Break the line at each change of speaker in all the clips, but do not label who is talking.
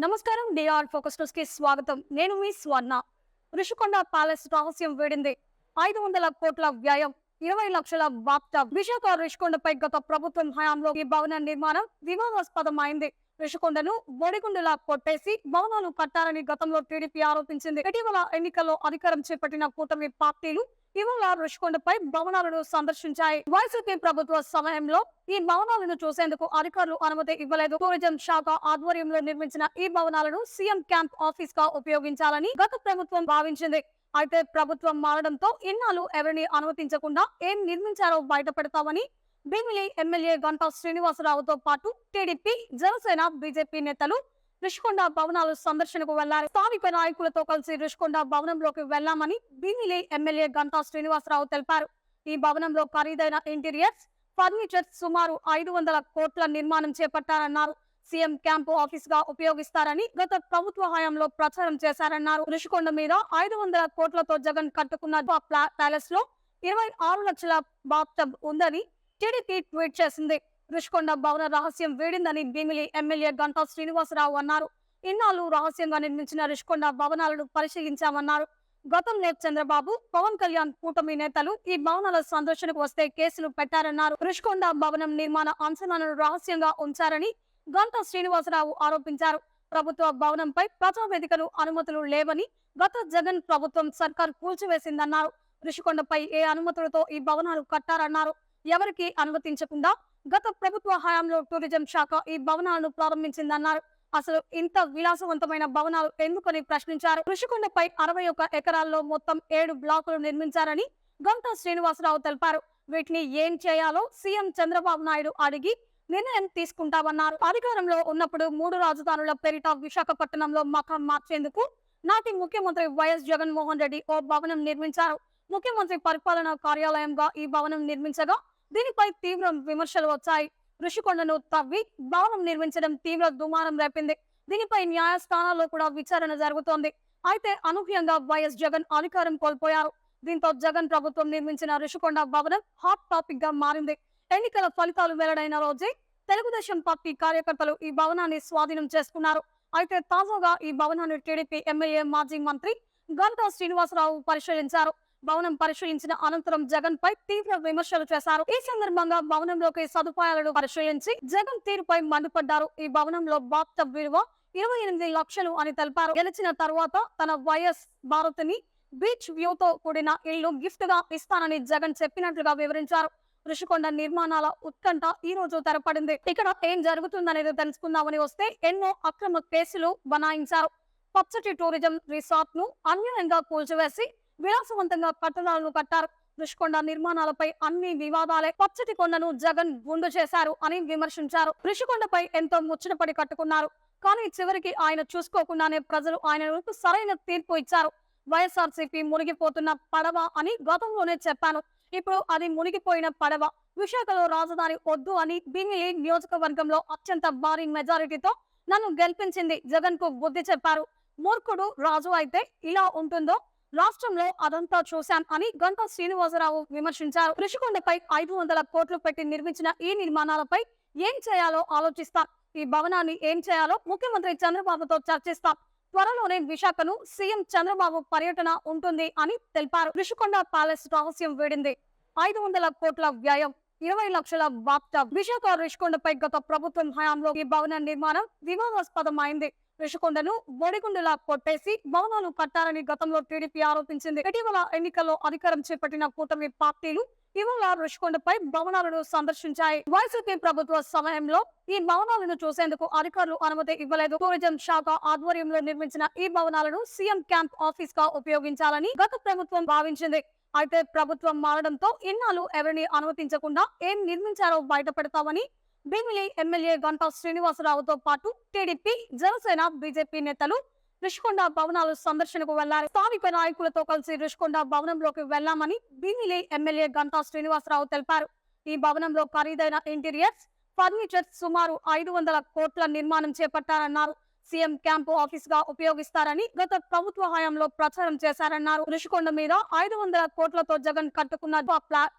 నమస్కారం. DR focus news కి స్వాగతం. నేను మీ స్వర్ణ. ఋషికొండ ప్యాలెస్ రహస్యం వేడింది. 500 కోట్ల వ్యయం, 20 లక్షల బాత్టబ్. విశాఖ ఋషికొండపై గత ప్రభుత్వం హయాంలో ఈ భవన నిర్మాణం వివాదాస్పదమైంది. ఋషికొండను బొడిగుండులా కొట్టేసి భవనాలు కట్టారని గతంలో టీడీపీ ఆరోపించింది. ఇటీవల ఎన్నికల్లో అధికారం చేపట్టిన కూటమి పార్టీలు ఇవాళ ఋషికొండపై భవనాలను సందర్శించాయి. వైసీపీ ప్రభుత్వ సమయంలో ఈ భవనాలను చూసేందుకు అధికారులు అనుమతి ఇవ్వలేదు. టూరిజం శాఖ ఆధ్వర్యంలో నిర్మించిన ఈ భవనాలను సీఎం క్యాంప్ ఆఫీస్ గా ఉపయోగించాలని గత ప్రభుత్వం భావించింది. అయితే ప్రభుత్వం మారడంతో ఇన్నాళ్ళు ఎవరిని అనుమతించకుండా ఏం నిర్మించారో బయటపెడతామని భీమిలి ఎమ్మెల్యే గంటా శ్రీనివాసరావుతో పాటు టీడీపీ, జనసేన, బీజేపీ నేతలు ఋషికొండ భవనాలు సందర్శనకు వెళ్లారు. స్థానిక నాయకులతో కలిసి ఋషికొండ భవనంలోకి వెళ్లామని భీమిలి ఎమ్మెల్యే గంటా శ్రీనివాసరావు తెలిపారు. ఈ భవనంలో ఖరీదైన ఇంటీరియర్స్, ఫర్నిచర్ సుమారు 500 కోట్ల నిర్మాణం చేపట్టారన్నారు. సీఎం క్యాంపు ఆఫీస్ గా ఉపయోగిస్తారని గత ప్రభుత్వ హయాంలో ప్రచారం చేశారన్నారు. ఋషికొండ మీద 500 కోట్లతో జగన్ కట్టుకున్న ప్యాలెస్ లో 26 లక్షల బాత్టబ్ ఉందని టీడీపీ ట్వీట్ చేసింది. ఋషికొండ భవన రహస్యం వేడిందని భీమిలి ఎమ్మెల్యే గంటా శ్రీనివాసరావు అన్నారు. ఇన్నాళ్ళు రహస్యంగా నిర్మించిన ఋషికొండ భవనాలను పరిశీలించామన్నారు. గతంలో చంద్రబాబు, పవన్ కళ్యాణ్ కూటమి నేతలు ఈ భవనాల సందర్శనకు వస్తే కేసులు పెట్టారన్నారు. ఋషికొండ భవనం నిర్మాణ అంచనాలను రహస్యంగా ఉంచారని గంటా శ్రీనివాసరావు ఆరోపించారు. ప్రభుత్వ భవనంపై ప్రజావేదికలు అనుమతులు లేవని గత జగన్ ప్రభుత్వం సర్కార్ కూల్చివేసిందన్నారు. ఋషికొండపై ఏ అనుమతులతో ఈ భవనాలు కట్టారన్నారు. ఎవరికి అనుమతించకుండా గత ప్రభుత్వ హయాంలో టూరిజం శాఖ ఈ భవనాలను ప్రారంభించిందన్నారు. అసలు ఇంత విలాసవంతమైన భవనాలు ఎందుకని ప్రశ్నించారు. ఋషికొండపై 61 ఎకరాల్లో మొత్తం 7 బ్లాకులు నిర్మించారని గంటా శ్రీనివాసరావు తెలిపారు. వీటిని ఏం చేయాలో సీఎం చంద్రబాబు నాయుడు అడిగి నిర్ణయం తీసుకుంటామన్నారు. అధికారంలో ఉన్నప్పుడు 3 రాజధానుల పేరిట విశాఖపట్నంలో మకాం మార్చేందుకు నాటి ముఖ్యమంత్రి వైఎస్ జగన్మోహన్ రెడ్డి ఓ భవనం నిర్మించారు. ముఖ్యమంత్రి పరిపాలనా కార్యాలయంగా ఈ భవనం నిర్మించగా దీనిపై తీవ్ర విమర్శలు వచ్చాయి. ఋషికొండను తవ్వి భవనం నిర్మించడం తీవ్ర దుమారం రేపింది. దీనిపై న్యాయస్థానాల్లో కూడా విచారణ జరుగుతోంది. అయితే అనూహ్యంగా వైఎస్ జగన్ అధికారం కోల్పోయారు. దీంతో జగన్ ప్రభుత్వం నిర్మించిన ఋషికొండ భవనం హాట్ టాపిక్ గా మారింది. ఎన్నికల ఫలితాలు వెల్లడైన రోజే తెలుగుదేశం పార్టీ కార్యకర్తలు ఈ భవనాన్ని స్వాధీనం చేసుకున్నారు. అయితే తాజాగా ఈ భవనాన్ని టీడీపీ ఎమ్మెల్యే, మాజీ మంత్రి గంటా శ్రీనివాసరావు పరిశీలించారు. భవనం పరిశీలించిన అనంతరం జగన్ పై తీవ్ర విమర్శలు చేశారు. ఈ సందర్భంగా భవనంలోకి సదుపాయాలను పరిశీలించి జగన్ తీరుపై మండిపడ్డారు. ఈ భవనంలో బాత్టబ్ విలువ 28 లక్షలు అని తెలిపారు. గెలిచిన తర్వాత తన వైఎస్ భారతిని బీచ్ వ్యూతో కూడిన ఇల్లు గిఫ్ట్ గా ఇస్తానని జగన్ చెప్పినట్లుగా వివరించారు. ఋషికొండ నిర్మాణాల ఉత్కంఠ ఈ రోజు తెరపడింది. ఇక్కడ ఏం జరుగుతుందనేది తెలుసుకుందామని వస్తే ఎన్నో అక్రమ కేసులు బనాయించారు. పచ్చటి టూరిజం రిసార్ట్ ను అన్యాయంగా కూల్చివేసి విలాసవంతంగా కట్టడాలను కట్టారు. ఋషికొండ నిర్మాణాలపై అన్ని వివాదాలే. పచ్చటి కొండను జగన్ గుండు చేశారు అని విమర్శించారు. ఋషికొండపై ఎంతో ముచ్చటపడి కట్టుకున్నారు. కానీ చివరికి ఆయన చూసుకోకుండానే ప్రజలు ఆయనకు సరైన తీర్పు ఇచ్చారు. వైఎస్ఆర్సీపీ మునిగిపోతున్న పడవ అని గతంలోనే చెప్పాను. ఇప్పుడు అది మునిగిపోయిన పడవ. విశాఖలో రాజధాని వద్దు అని భీమిలి నియోజకవర్గంలో అత్యంత భారీ మెజారిటీతో నన్ను గెలిపించింది జగన్ కు బుద్ధి చెప్పారు. మూర్ఖుడు రాజు అయితే ఇలా ఉంటుందో రాష్ట్రంలో అదంతా చూశాం అని గంటా శ్రీనివాసరావు విమర్శించారు. ఋషికొండపై 500 కోట్లు పెట్టి నిర్మించిన ఈ నిర్మాణాలపై ఏం చేయాలో ఆలోచిస్తాం. ఈ భవనాన్ని ఏం చేయాలో ముఖ్యమంత్రి చంద్రబాబుతో చర్చిస్తాం. త్వరలోనే విశాఖను సీఎం చంద్రబాబు పర్యటన ఉంటుంది అని తెలిపారు. ఋషికొండ ప్యాలెస్ రహస్యం వేడింది. 500 కోట్ల వ్యయం, 20 లక్షల బాత్టబ్. విశాఖ ఋషికొండపై గత ప్రభుత్వం హయాంలో ఈ భవన నిర్మాణం వివాదాస్పదమైంది. ఋషికొండను బొడిగుండులా కొట్టేసి భవనాలు కట్టారని గతంలో టీడీపీ ఆరోపించింది. ఇటీవల ఎన్నికల్లో అధికారం చేపట్టిన కూటమి పార్టీలు ఇవాళ ఋషికొండపై భవనాలను సందర్శించాయి. వైసీపీ ప్రభుత్వ సమయంలో ఈ భవనాలను చూసేందుకు అధికారులు అనుమతి ఇవ్వలేదు. టూరిజం శాఖ ఆధ్వర్యంలో నిర్మించిన ఈ భవనాలను సీఎం క్యాంప్ ఆఫీస్ గా ఉపయోగించాలని గత ప్రభుత్వం భావించింది. అయితే ప్రభుత్వం మారడంతో ఇన్నాళ్ళు ఎవరిని అనుమతించకుండా ఏం నిర్మించారో బయటపెడతామని భీమిలి ఎమ్మెల్యే గంటా శ్రీనివాసరావుతో పాటు టీడీపీ, జనసేన, బీజేపీ నేతలు ఋషికొండ భవనాలు సందర్శనకు వెళ్లారు. స్థానిక నాయకులతో కలిసి ఋషికొండ భవనంలోకి వెళ్లామని భీమిలి ఎమ్మెల్యే గంటా శ్రీనివాసరావు తెలిపారు. ఈ భవనంలో ఖరీదైన ఇంటీరియర్స్, ఫర్నిచర్ సుమారు 500 కోట్ల నిర్మాణం చేపట్టారన్నారు. సీఎం క్యాంపు ఆఫీస్ గా ఉపయోగిస్తారని గత ప్రభుత్వ హయాంలో ప్రచారం చేశారన్నారు. ఋషికొండ మీద 500 కోట్లతో జగన్ కట్టుకున్న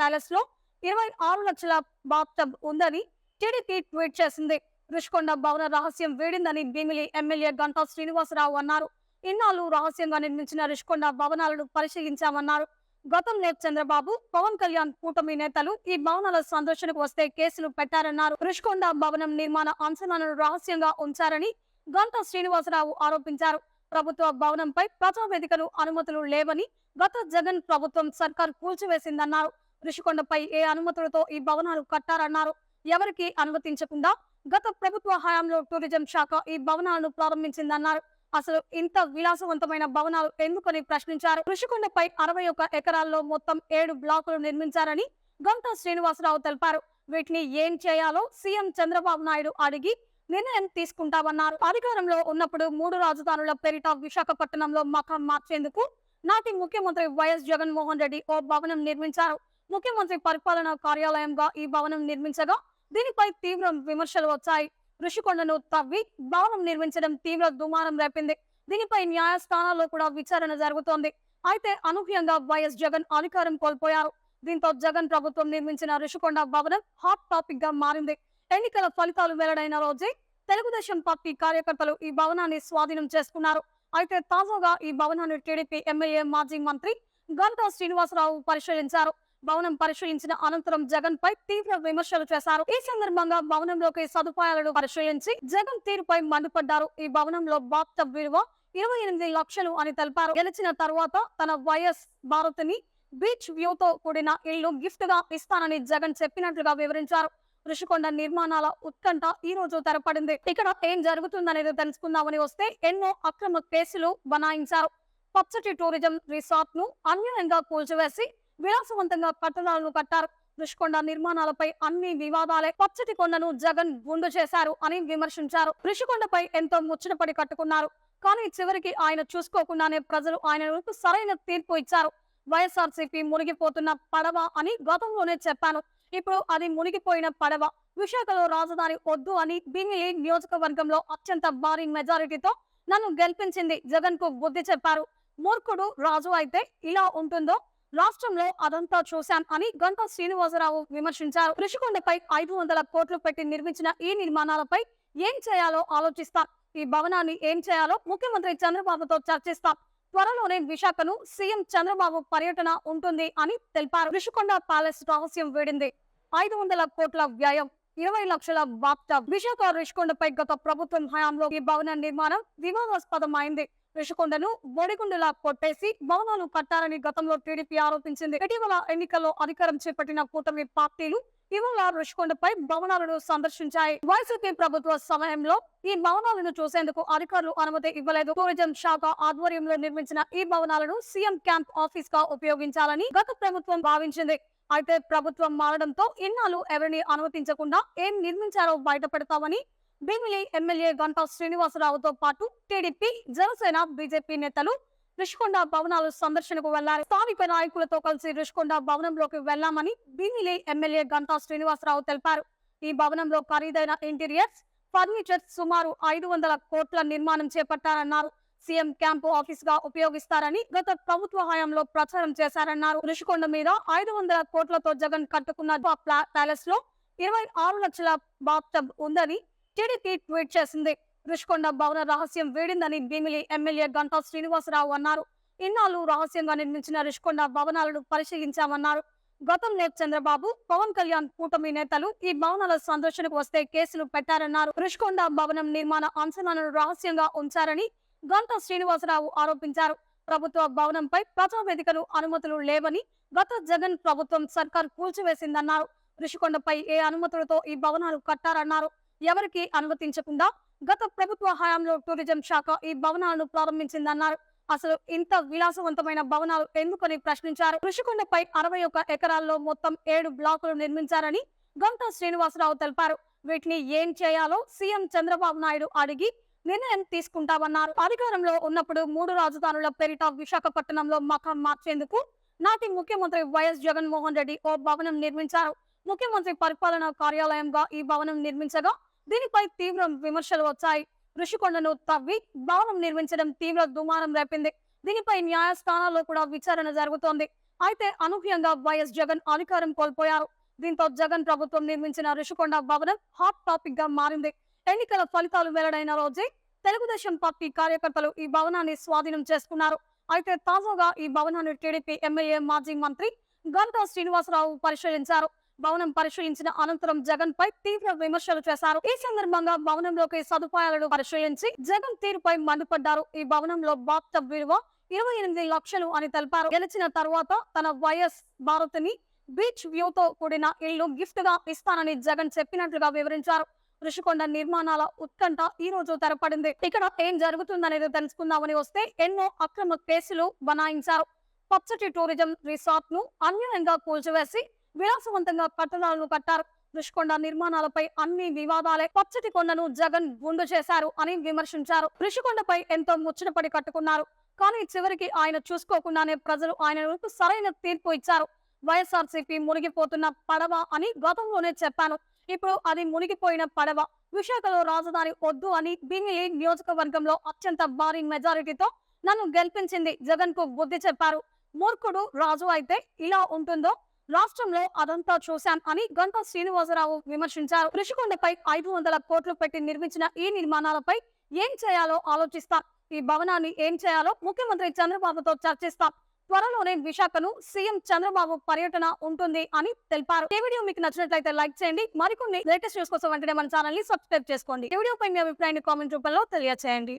ప్యాలెస్ లో 26 లక్షల బాత్టబ్ ఉందని టీడీపీ ట్వీట్ చేసింది. రుషికొండ భవన రహస్యం వీడిందని భీమిలి ఎమ్మెల్యే గంటా శ్రీనివాసరావు అన్నారు. ఇన్నాళ్లు రహస్యంగా నిర్మించిన రుషికొండ భవనాలను పరిశీలించామన్నారు. గతంలో చంద్రబాబు, పవన్ కళ్యాణ్ కూటమి నేతలు ఈ భవనాల సందర్శనకు వస్తే కేసులు పెట్టారన్నారు. రుషికొండ భవనం నిర్మాణ అంచనాలను రహస్యంగా ఉంచారని గంటా శ్రీనివాసరావు ఆరోపించారు. ప్రభుత్వ భవనంపై ప్రజావేదికలు అనుమతులు లేవని గత జగన్ ప్రభుత్వం సర్కార్ కూల్చివేసిందన్నారు. రుషికొండపై ఏ అనుమతులతో ఈ భవనాలు కట్టారన్నారు. ఎవరికి అనుమతించకుండా గత ప్రభుత్వ హయాంలో టూరిజం శాఖ ఈ భవనాలను ప్రారంభించిందన్నారు. అసలు ఇంత విలాసవంతమైన భవనాలు ఎందుకని ప్రశ్నించారు. రుషికొండపై 61 ఎకరాల్లో మొత్తం 7 బ్లాకులు నిర్మించారని గంటా శ్రీనివాసరావు తెలిపారు. వీటిని ఏం చేయాలో సీఎం చంద్రబాబు నాయుడు అడిగి నిర్ణయం తీసుకుంటామన్నారు. అధికారంలో ఉన్నప్పుడు 3 రాజధానుల పేరిట విశాఖపట్నంలో మకాం మార్చేందుకు నాటి ముఖ్యమంత్రి వైఎస్ జగన్మోహన్ రెడ్డి ఓ భవనం నిర్మించారు. ముఖ్యమంత్రి పరిపాలనా కార్యాలయంగా ఈ భవనం నిర్మించగా దీనిపై తీవ్ర విమర్శలు వచ్చాయి. రుషికొండను తవ్వి భవనం నిర్మించడం తీవ్ర దుమారం రేపింది. దీనిపై న్యాయస్థానాల్లో కూడా విచారణ జరుగుతోంది. అయితే అనూహ్యంగా వైఎస్ జగన్ అధికారం కోల్పోయారు. దీంతో జగన్ ప్రభుత్వం నిర్మించిన రుషికొండ భవనం హాట్ టాపిక్ గా మారింది. ఎన్నికల ఫలితాలు వెల్లడైన రోజే తెలుగుదేశం పార్టీ కార్యకర్తలు ఈ భవనాన్ని స్వాధీనం చేసుకున్నారు. అయితే తాజాగా ఈ భవనాన్ని టీడీపీ ఎమ్మెల్యే మాజీ మంత్రి గంటా శ్రీనివాసరావు పరిశీలించారు. భవనం పరిశీలించిన అనంతరం జగన్ పై తీవ్ర విమర్శలు చేశారు. ఈ సందర్భంగా భవనంలోకి సదుపాయాలను పరిశీలించి జగన్ తీరుపై మండిపడ్డారు. ఈ భవనంలో బాత్ టబ్ విలువ 28 లక్షలు అని తెలిపారు. గెలిచిన తర్వాత తన వైఎస్ భారతిని బీచ్ వ్యూతో కూడిన ఇల్లు గిఫ్ట్ గా ఇస్తానని జగన్ చెప్పినట్లుగా వివరించారు. రుషికొండ నిర్మాణాల ఉత్కంఠ ఈ రోజు తెరపడింది. ఇక్కడ ఏం జరుగుతుందనేది తెలుసుకుందామని వస్తే ఎన్నో అక్రమ కేసులు బనాయించారు. పచ్చటి టూరిజం రిసార్ట్ ను అన్యాయంగా కూల్చివేసి విలాసవంతంగా కట్టడాలను కట్టారు. రుషికొండ నిర్మాణాలపై అన్ని వివాదాలే. పచ్చటి కొండను జగన్ గుండు చేశారు అని విమర్శించారు. రుషికొండపై ఎంతో ముచ్చటపడి కట్టుకున్నారు. కానీ చివరికి ఆయన చూసుకోకుండానే ప్రజలు ఆయనకు సరైన తీర్పు ఇచ్చారు. వైఎస్ఆర్సీపీ మునిగిపోతున్న పడవ అని గతంలోనే చెప్పాను. ఇప్పుడు అది మునిగిపోయిన పడవ. విశాఖలో రాజధాని వద్దు అని భీమిలి నియోజకవర్గంలో అత్యంత భారీ మెజారిటీతో నన్ను గెలిపించింది జగన్ కు బుద్ధి చెప్పారు. మూర్ఖుడు రాజు అయితే ఇలా ఉంటుందో రాష్ట్రంలో అదంతా చూశాం అని గంటా శ్రీనివాసరావు విమర్శించారు. రుషికొండపై 500 కోట్లు పెట్టి నిర్మించిన ఈ నిర్మాణాలపై ఏం చేయాలో ఆలోచిస్తాం. ఈ భవనాన్ని ఏం చేయాలో ముఖ్యమంత్రి చంద్రబాబుతో చర్చిస్తాం. త్వరలోనే విశాఖను సీఎం చంద్రబాబు పర్యటన ఉంటుంది అని తెలిపారు. రుషికొండ ప్యాలెస్ రహస్యం వీడింది. 500 కోట్ల వ్యయం, 20 లక్షల బాత్ టబ్. విశాఖ రుషికొండపై గత ప్రభుత్వం హయాంలో ఈ భవన నిర్మాణం వివాదాస్పదమైంది. రుషికొండను బొడిగుండులా కొట్టేసి భవనాలు కట్టారని గతంలో టీడీపీ ఆరోపించింది. ఇటీవల ఎన్నికల్లో అధికారం చేపట్టిన కూటమి పార్టీలు ఇవాళ రుషికొండపై భవనాలను సందర్శించాయి. వైసీపీ ప్రభుత్వ సమయంలో ఈ భవనాలను చూసేందుకు అధికారులు అనుమతి ఇవ్వలేదు. టూరిజం శాఖ ఆధ్వర్యంలో నిర్మించిన ఈ భవనాలను సీఎం క్యాంప్ ఆఫీస్ గా ఉపయోగించాలని గత ప్రభుత్వం భావించింది. అయితే ప్రభుత్వం మారడంతో ఇన్నాళ్ళు ఎవరిని అనుమతించకుండా ఏం నిర్మించారో బయటపెడతామని భీమిలి ఎమ్మెల్యే గంటా శ్రీనివాసరావుతో పాటు టీడీపీ, జనసేన, బీజేపీ నేతలు రుషికొండ భవనాలు సందర్శనకు వెళ్లారు. స్థానిక నాయకులతో కలిసి రుషికొండ భవనంలోకి వెళ్లామని భీమిలి ఎమ్మెల్యే గంటా శ్రీనివాసరావు తెలిపారు. ఈ భవనంలో ఖరీదైన ఇంటీరియర్స్, ఫర్నిచర్ సుమారు 500 కోట్ల నిర్మాణం చేపట్టారన్నారు. సీఎం క్యాంపు ఆఫీస్ గా ఉపయోగిస్తారని గత ప్రభుత్వ హయాంలో ప్రచారం చేశారన్నారు. రుషికొండ మీద 500 కోట్లతో జగన్ కట్టుకున్న ప్యాలెస్ లో 26 లక్షల బాత్ టబ్ ఉందని టీడీపీ ట్వీట్ చేసింది. రుషికొండ భవన రహస్యం వీడిందని భీమిలి ఎమ్మెల్యే గంటా శ్రీనివాసరావు అన్నారు. ఇన్నాళ్లు రహస్యంగా నిర్మించిన రుషికొండ భవనాలను పరిశీలించామన్నారు. గతంలో చంద్రబాబు, పవన్ కళ్యాణ్ కూటమి నేతలు ఈ భవనాల సందర్శనకు వస్తే కేసులు పెట్టారన్నారు. రుషికొండ భవనం నిర్మాణ అంచనాలను రహస్యంగా ఉంచారని గంటా శ్రీనివాసరావు ఆరోపించారు. ప్రభుత్వ భవనంపై ప్రజావేదికలు అనుమతులు లేవని గత జగన్ ప్రభుత్వం సర్కార్ కూల్చివేసిందన్నారు. రుషికొండపై ఏ అనుమతులతో ఈ భవనాలు కట్టారన్నారు. ఎవరికి అనుమతించకుండా గత ప్రభుత్వ హయాంలో టూరిజం శాఖ ఈ భవనాలను ప్రారంభించిందన్నారు. అసలు ఇంత విలాసవంతమైన భవనాలు ఎందుకని ప్రశ్నించారు. రుషికొండపై 61 ఎకరాల్లో మొత్తం 7 బ్లాకులు నిర్మించారని గంటా శ్రీనివాసరావు తెలిపారు. వీటిని ఏం చేయాలో సీఎం చంద్రబాబు నాయుడు అడిగి నిర్ణయం తీసుకుంటామన్నారు. అధికారంలో ఉన్నప్పుడు 3 రాజధానుల పేరిట విశాఖపట్నంలో మకాం మార్చేందుకు నాటి ముఖ్యమంత్రి వైఎస్ జగన్మోహన్ రెడ్డి ఓ భవనం నిర్మించారు. ముఖ్యమంత్రి పరిపాలనా కార్యాలయంగా ఈ భవనం నిర్మించగా దీనిపై తీవ్ర విమర్శలు వచ్చాయి. రుషికొండను తవ్వి భవనం నిర్మించడం తీవ్ర దుమారం రేపింది. దీనిపై న్యాయస్థానాల్లో కూడా విచారణ జరుగుతోంది. అయితే అనూహ్యంగా వైఎస్ జగన్ అధికారం కోల్పోయారు. దీంతో జగన్ ప్రభుత్వం నిర్మించిన రుషికొండ భవనం హాట్ టాపిక్ గా మారింది. ఎన్నికల ఫలితాలు వెల్లడైన రోజే తెలుగుదేశం పార్టీ కార్యకర్తలు ఈ భవనాన్ని స్వాధీనం చేసుకున్నారు. అయితే తాజాగా ఈ భవనాన్ని టీడీపీ ఎమ్మెల్యే మాజీ మంత్రి గంటా శ్రీనివాసరావు పరిశీలించారు. భవనం పరిశీలించిన అనంతరం జగన్ పై తీవ్ర విమర్శలు చేశారు. ఈ సందర్భంగా భవనంలోకి సదుపాయాలను పరిశీలించి జగన్ తీరుపై మండిపడ్డారు. ఈ భవనంలో బాత్ టబ్ విలువ 28 లక్షలు అని తెలిపారు. గెలిచిన తర్వాత తన వైఎస్ భారతిని బీచ్ వ్యూతో కూడిన ఇల్లు గిఫ్ట్ గా ఇస్తానని జగన్ చెప్పినట్లుగా వివరించారు. ఋషికొండ నిర్మాణాల ఉత్కంఠ ఈ రోజు తెరపడింది. ఇక్కడ ఏం జరుగుతుందనేది తెలుసుకుందామని వస్తే ఎన్నో అక్రమ కేసులు బనాయించారు. పచ్చటి టూరిజం రిసార్ట్ ను అన్యాయంగా కూల్చివేసి విలాసవంతంగా కట్టడాలను కట్టారు. ఋషికొండ నిర్మాణాలపై అన్ని వివాదాలే. పచ్చటి కొండను జగన్ గుండు చేశారు అని విమర్శించారు. ఋషికొండపై ఎంతో ముచ్చటపడి కట్టుకున్నారు. కానీ చివరికి ఆయన చూసుకోకుండానే ప్రజలు ఆయనకు సరైన తీర్పు ఇచ్చారు. వైఎస్ఆర్సీపీ మునిగిపోతున్న పడవ అని గతంలోనే చెప్పాను. ఇప్పుడు అది మునిగిపోయిన పడవ. విశాఖలో రాజధాని వద్దు అని భీమిలి నియోజకవర్గంలో అత్యంత భారీ మెజారిటీతో నన్ను గెలిపించింది జగన్ కు బుద్ధి చెప్పారు. మూర్ఖుడు రాజు అయితే ఇలా ఉంటుందో రాష్ట్రంలో అదంతా చూశాం అని గంటా శ్రీనివాసరావు విమర్శించారు. ఋషికొండపై 500 కోట్లు పెట్టి నిర్మించిన ఈ నిర్మాణాలపై ఏం చేయాలో ఆలోచిస్తాం. ఈ భవనాన్ని ఏం చేయాలో ముఖ్యమంత్రి చంద్రబాబుతో చర్చిస్తాం. త్వరలోనే విశాఖను సీఎం చంద్రబాబు పర్యటన ఉంటుంది అని తెలిపారు. ఈ వీడియో మీకు నచ్చినట్లయితే లైక్ చేయండి. మరికొన్ని లేటెస్ట్ న్యూస్ కోసం వెంటనే మన ఛానల్ ని సబ్స్క్రైబ్ చేసుకోండి. ఈ వీడియోపై మీ అభిప్రాయాన్ని కామెంట్ రూపంలో తెలియజేయండి.